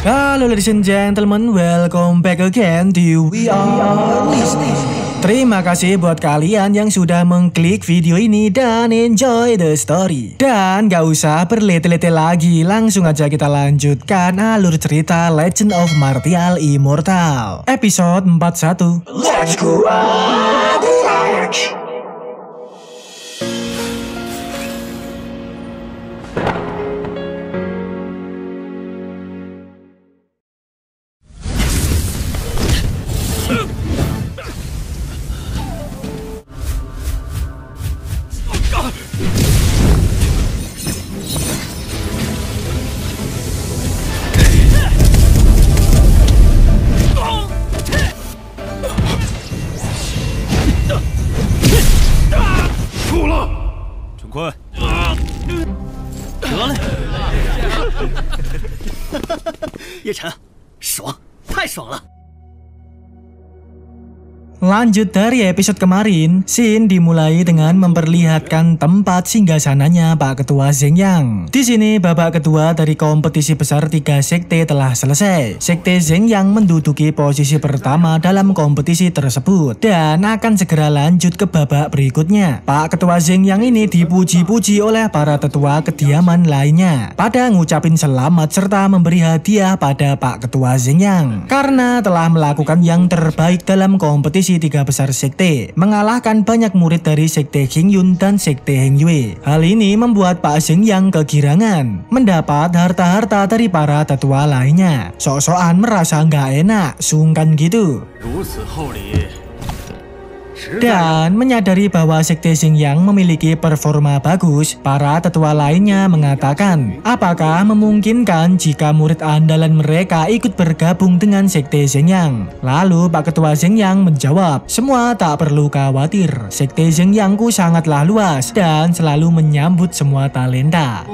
Halo ladies and gentlemen, welcome back again to We Are Listening. Terima kasih buat kalian yang sudah mengklik video ini dan enjoy the story. Dan gak usah berlete-lete lagi, langsung aja kita lanjutkan alur cerita Legend of Martial Immortal episode 41. Let's go Avalanche! Lanjut dari episode kemarin, scene dimulai dengan memperlihatkan tempat singgasananya Pak Ketua Zeng Yang. Di sini babak kedua dari kompetisi besar 3 sekte telah selesai. Sekte Zeng Yang menduduki posisi pertama dalam kompetisi tersebut dan akan segera lanjut ke babak berikutnya. Pak Ketua Zeng Yang ini dipuji-puji oleh para tetua kediaman lainnya pada ngucapin selamat serta memberi hadiah pada Pak Ketua Zeng Yang karena telah melakukan yang terbaik dalam kompetisi 3 besar sekte, mengalahkan banyak murid dari sekte Qingyun dan sekte Hengyue. Hal ini membuat Pak Zeng Yang kegirangan mendapat harta-harta dari para tetua lainnya. Sok-sokan merasa nggak enak, sungkan gitu. Dan menyadari bahwa sekte Zeng Yang memiliki performa bagus, para tetua lainnya mengatakan, apakah memungkinkan jika murid andalan mereka ikut bergabung dengan sekte Zeng Yang? Lalu Pak Ketua Zeng Yang menjawab, semua tak perlu khawatir, sekte Zeng Yang-ku sangatlah luas dan selalu menyambut semua talenta.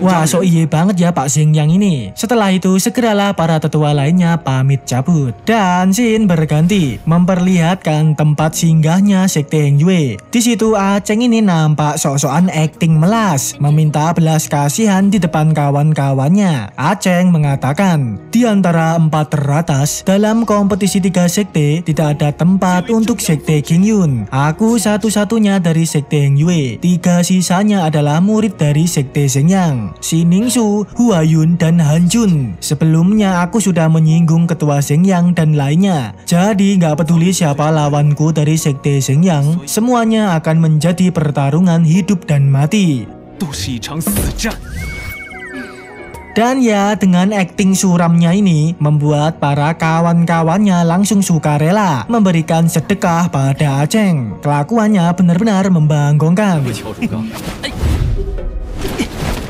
Wah, so iye banget ya Pak Zeng Yang ini. Setelah itu segeralah para tetua lainnya pamit cabut dan Sin berganti memperlihatkan tempat singgahnya sekte Hengyue. Di situ Aceng ini nampak sok-sokan acting melas, meminta belas kasihan di depan kawan-kawannya. Aceng mengatakan, di antara 4 teratas dalam kompetisi 3 sekte tidak ada tempat untuk sekte Qingyun. Aku satu-satunya dari sekte Hengyue. 3 sisanya adalah murid dari sekte Zeng Yang, Si Ningsu, Huayun, dan Hanjun. Sebelumnya aku sudah menyinggung ketua Zeng Yang dan lainnya. Jadi nggak peduli siapa lawanku dari sekte Zeng Yang, semuanya akan menjadi pertarungan hidup dan mati. Dan ya, dengan akting suramnya ini membuat para kawan-kawannya langsung sukarela memberikan sedekah pada Aceng. Kelakuannya benar-benar membanggongkan.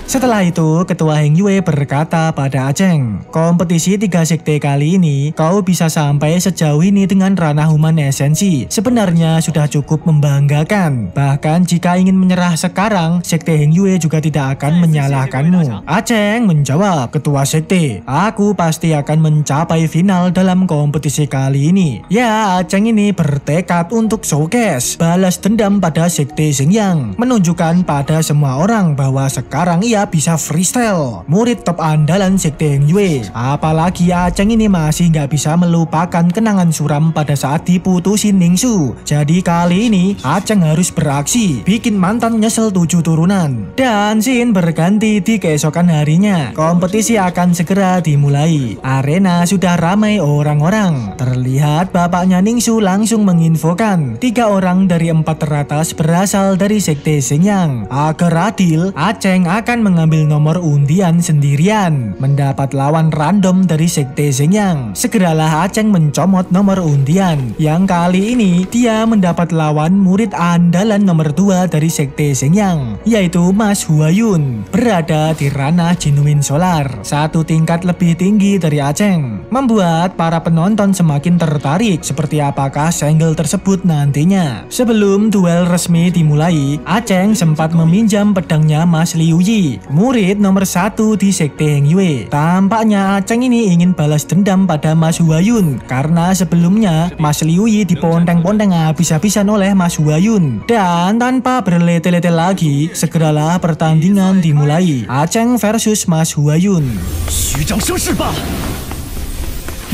Setelah itu, Ketua Hengyue berkata pada Aceng, kompetisi 3 sekte kali ini, kau bisa sampai sejauh ini dengan ranah human esensi. Sebenarnya sudah cukup membanggakan. Bahkan jika ingin menyerah sekarang, sekte Hengyue juga tidak akan menyalahkanmu. Aceng menjawab, Ketua sekte, aku pasti akan mencapai final dalam kompetisi kali ini. Ya, Aceng ini bertekad untuk showcase, balas dendam pada sekte Zeng Yang, menunjukkan pada semua orang bahwa sekarang ia bisa freestyle, murid top andalan sekte Hengyue. Apalagi Aceng ini masih nggak bisa melupakan kenangan suram pada saat diputusin Ningsu. Jadi kali ini Aceng harus beraksi, bikin mantan nyesel 7 turunan. Dan scene berganti di keesokan harinya. Kompetisi akan segera dimulai. Arena sudah ramai orang-orang. Terlihat bapaknya Ningsu langsung menginfokan 3 orang dari 4 teratas berasal dari sekte Zeng Yang. Agar adil, Aceng akan mengambil nomor undian sendirian, mendapat lawan random dari sekte Zeng Yang. Segeralah Aceng mencomot nomor undian. Yang kali ini dia mendapat lawan murid andalan nomor 2 dari sekte Zeng Yang, yaitu Mas Huayun, berada di ranah Genuine Solar, 1 tingkat lebih tinggi dari Aceng, membuat para penonton semakin tertarik seperti apakah single tersebut nantinya. Sebelum duel resmi dimulai, Aceng sempat meminjam pedangnya Mas Liu Yi murid nomor 1 di Sekte Heng Yue. Tampaknya Aceng ini ingin balas dendam pada Mas Huayun karena sebelumnya Mas Liu Yi diponteng-ponteng habis-habisan oleh Mas Huayun. Dan tanpa berlete-lete lagi, segeralah pertandingan dimulai. Aceng versus Mas Huayun.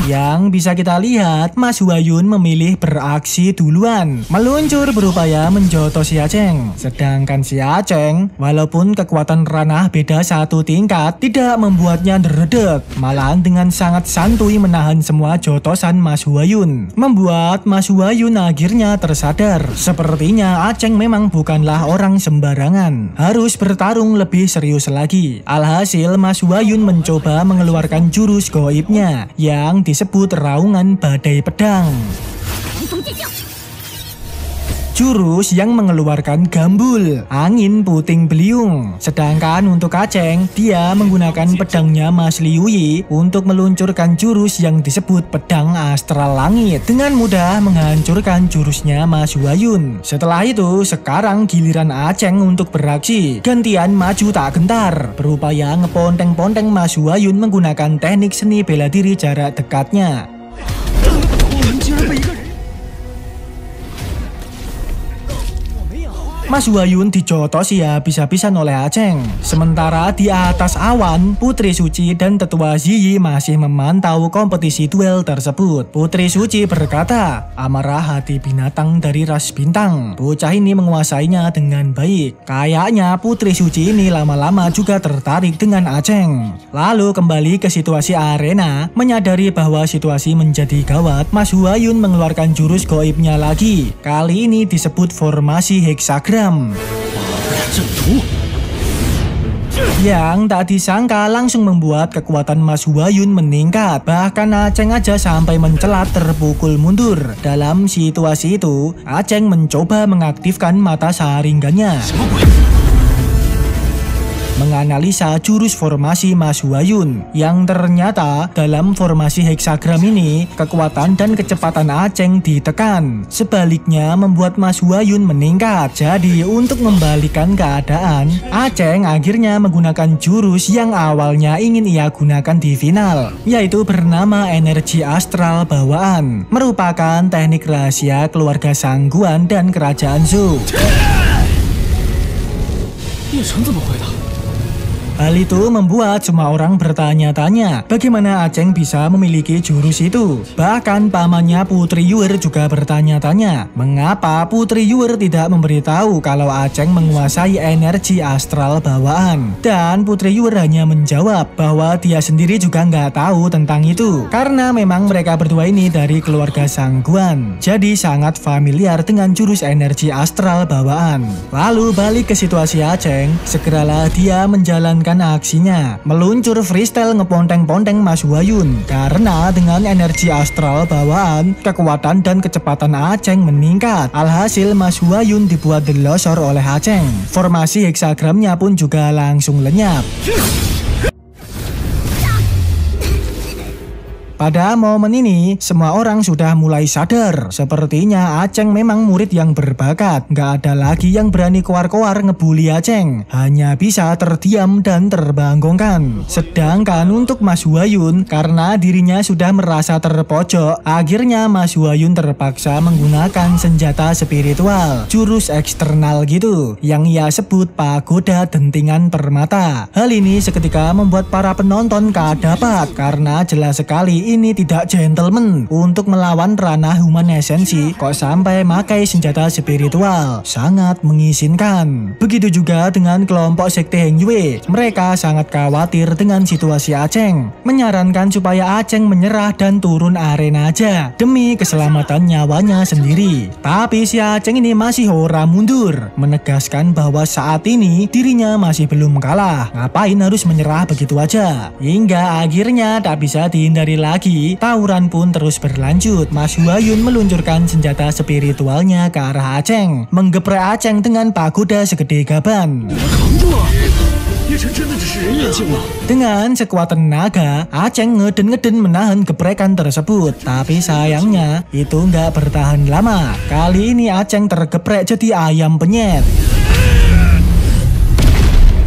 Yang bisa kita lihat, Mas Huayun memilih beraksi duluan, meluncur berupaya menjotos si Aceng. Sedangkan si Aceng, walaupun kekuatan ranah beda 1 tingkat, tidak membuatnya deredek, malahan dengan sangat santuy menahan semua jotosan Mas Huayun. Membuat Mas Huayun akhirnya tersadar, sepertinya Aceng memang bukanlah orang sembarangan, harus bertarung lebih serius lagi. Alhasil Mas Huayun mencoba mengeluarkan jurus goibnya yang disebut Raungan Badai Pedang. Jurus yang mengeluarkan gambul, angin puting beliung. Sedangkan untuk Aceng, dia menggunakan pedangnya Mas Liu Yi untuk meluncurkan jurus yang disebut Pedang Astral Langit. Dengan mudah menghancurkan jurusnya Mas Huayun. Setelah itu, sekarang giliran Aceng untuk beraksi. Gantian maju tak gentar, berupaya ngeponteng-ponteng Mas Huayun menggunakan teknik seni bela diri jarak dekatnya. Mas Huayun dijotos ya habis-habisan oleh Aceng. Sementara di atas awan, Putri Suci dan Tetua Ziyi masih memantau kompetisi duel tersebut. Putri Suci berkata, amarah hati binatang dari ras bintang. Bocah ini menguasainya dengan baik. Kayaknya Putri Suci ini lama-lama juga tertarik dengan Aceng. Lalu kembali ke situasi arena, menyadari bahwa situasi menjadi gawat, Mas Huayun mengeluarkan jurus goibnya lagi. Kali ini disebut formasi heksagram. Yang tak disangka langsung membuat kekuatan Mas Huayun meningkat. Bahkan Aceng aja sampai mencelat terpukul mundur. Dalam situasi itu, Aceng mencoba mengaktifkan mata saringannya, menganalisa jurus formasi Mas Huayun, yang ternyata dalam formasi heksagram ini kekuatan dan kecepatan Aceng ditekan, sebaliknya membuat Mas Huayun meningkat. Jadi untuk membalikan keadaan, Aceng akhirnya menggunakan jurus yang awalnya ingin ia gunakan di final, yaitu bernama energi astral bawaan, merupakan teknik rahasia keluarga Sangguan dan kerajaan Zhou. Hal itu membuat semua orang bertanya-tanya bagaimana Aceng bisa memiliki jurus itu. Bahkan pamannya Putri Yuer juga bertanya-tanya mengapa Putri Yuer tidak memberitahu kalau Aceng menguasai energi astral bawaan. Dan Putri Yuer hanya menjawab bahwa dia sendiri juga nggak tahu tentang itu, karena memang mereka berdua ini dari keluarga Sangguan, jadi sangat familiar dengan jurus energi astral bawaan. Lalu balik ke situasi Aceng, segeralah dia menjalankan aksinya, meluncur freestyle ngeponteng-ponteng Mas Huayun. Karena dengan energi astral bawaan, kekuatan dan kecepatan Aceng meningkat. Alhasil Mas Huayun dibuat delosor oleh Aceng. Formasi heksagramnya pun juga langsung lenyap. Pada momen ini, semua orang sudah mulai sadar. Sepertinya Aceng memang murid yang berbakat. Nggak ada lagi yang berani koar-koar ngebully Aceng. Hanya bisa terdiam dan terbangkongkan. Sedangkan untuk Mas Huayun, karena dirinya sudah merasa terpojok, akhirnya Mas Huayun terpaksa menggunakan senjata spiritual, jurus eksternal gitu, yang ia sebut Pagoda Dentingan Permata. Hal ini seketika membuat para penonton kadapat, karena jelas sekali ini tidak gentleman untuk melawan ranah human esensi kok sampai makai senjata spiritual. Sangat mengizinkan. Begitu juga dengan kelompok Sekte Heng Yue. Mereka sangat khawatir dengan situasi Aceng, menyarankan supaya Aceng menyerah dan turun arena aja demi keselamatan nyawanya sendiri. Tapi si Aceng ini masih ora mundur, menegaskan bahwa saat ini dirinya masih belum kalah. Ngapain harus menyerah begitu aja? Hingga akhirnya tak bisa dihindari lagi, tawuran pun terus berlanjut. Mas Huayun meluncurkan senjata spiritualnya ke arah Aceng, menggeprek Aceng dengan pagoda segede gaban. Dengan sekuat tenaga, Aceng ngeden-ngeden menahan geprekan tersebut. Tapi sayangnya, itu nggak bertahan lama. Kali ini Aceng tergeprek jadi ayam penyet.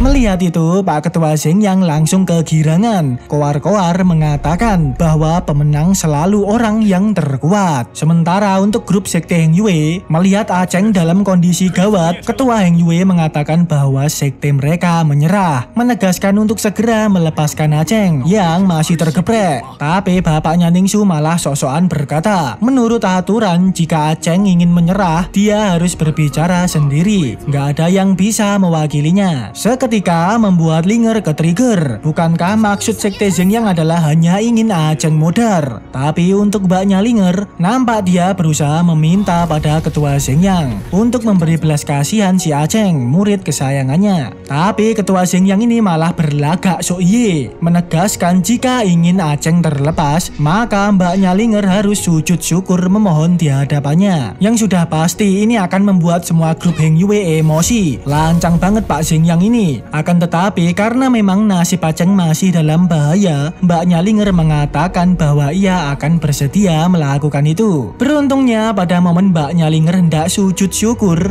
Melihat itu, Pak Ketua Xingyang langsung kegirangan. Koar-koar mengatakan bahwa pemenang selalu orang yang terkuat. Sementara untuk grup Sekte Heng Yue, melihat Aceng dalam kondisi gawat, Ketua Heng Yue mengatakan bahwa sekte mereka menyerah, menegaskan untuk segera melepaskan Aceng yang masih tergeprek. Tapi bapaknya Ningsu malah sok-sokan berkata, menurut aturan jika Aceng ingin menyerah, dia harus berbicara sendiri. Nggak ada yang bisa mewakilinya. Seketika membuat Linger ke-trigger. Bukankah maksud Sekte Xingyang adalah hanya ingin Aceng modar? Tapi untuk mbaknya Linger, nampak dia berusaha meminta pada Ketua Xingyang untuk memberi belas kasihan si Aceng, murid kesayangannya. Tapi Ketua Xingyang ini malah berlagak sok iye, menegaskan jika ingin Aceng terlepas, maka mbaknya Linger harus sujud syukur memohon di hadapannya. Yang sudah pasti ini akan membuat semua grup Heng Yue emosi. Lancang banget Pak Xingyang ini. Akan tetapi karena memang nasib Aceng masih dalam bahaya, mbaknya Linger mengatakan bahwa ia akan bersedia melakukan itu. Beruntungnya pada momen mbaknya Linger hendak sujud syukur,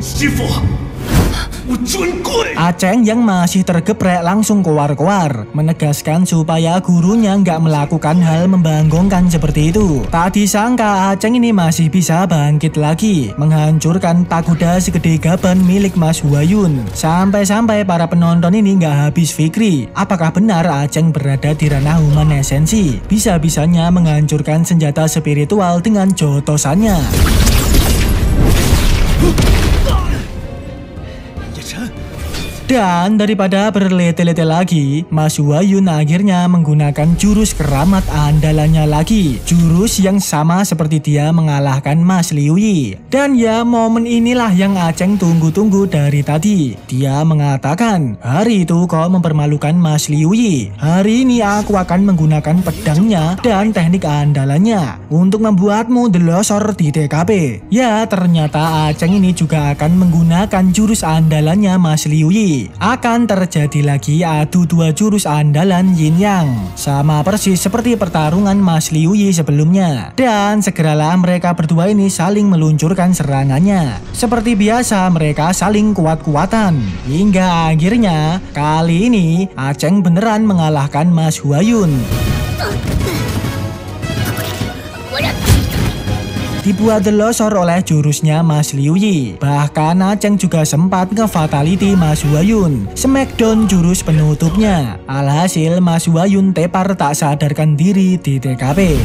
Aceng yang masih tergeprek langsung koar-koar, menegaskan supaya gurunya nggak melakukan hal membanggongkan seperti itu. Tak disangka Aceng ini masih bisa bangkit lagi, menghancurkan pagoda segede gaban milik Mas Huayun. Sampai-sampai para penonton ini nggak habis fikri, apakah benar Aceng berada di ranah human esensi? Bisa-bisanya menghancurkan senjata spiritual dengan jotosannya. Dan daripada berlete-lete lagi, Mas Huayun akhirnya menggunakan jurus keramat andalannya lagi. Jurus yang sama seperti dia mengalahkan Mas Liu Yi. Dan ya momen inilah yang Aceng tunggu-tunggu dari tadi. Dia mengatakan, hari itu kau mempermalukan Mas Liu Yi. Hari ini aku akan menggunakan pedangnya dan teknik andalannya untuk membuatmu delosor di TKP. Ya ternyata Aceng ini juga akan menggunakan jurus andalannya Mas Liu Yi. Akan terjadi lagi adu dua jurus andalan Yin Yang, sama persis seperti pertarungan Mas Liu Yi sebelumnya. Dan segeralah mereka berdua ini saling meluncurkan serangannya. Seperti biasa mereka saling kuat-kuatan, hingga akhirnya kali ini Aceng beneran mengalahkan Mas Huayun. Dibuat delosor oleh jurusnya Mas Liu Yi. Bahkan Aceng juga sempat nge-fatality Mas Huayun, smackdown jurus penutupnya. Alhasil Mas Huayun tepar tak sadarkan diri di TKP.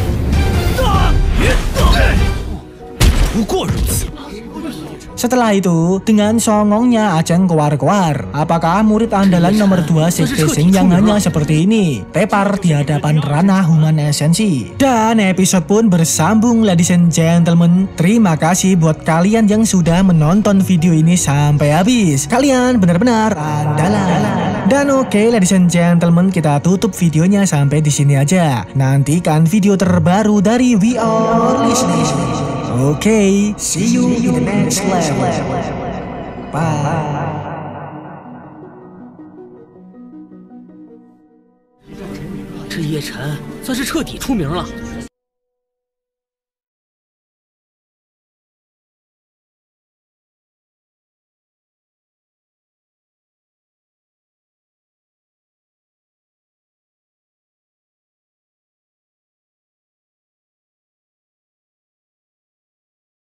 Setelah itu, dengan songongnya Aceng koar-koar. Apakah murid andalan nomor 2 Sekte Xingyang hanya seperti ini? Tepar di hadapan ranah human esensi. Dan episode pun bersambung, ladies and gentlemen. Terima kasih buat kalian yang sudah menonton video ini sampai habis. Kalian benar-benar andalan. Dan oke, ladies and gentlemen, kita tutup videonya sampai di sini aja. Nantikan video terbaru dari We Are Listening. Okay, see you in the next level. Bye. 这叶晨算是彻底出名了。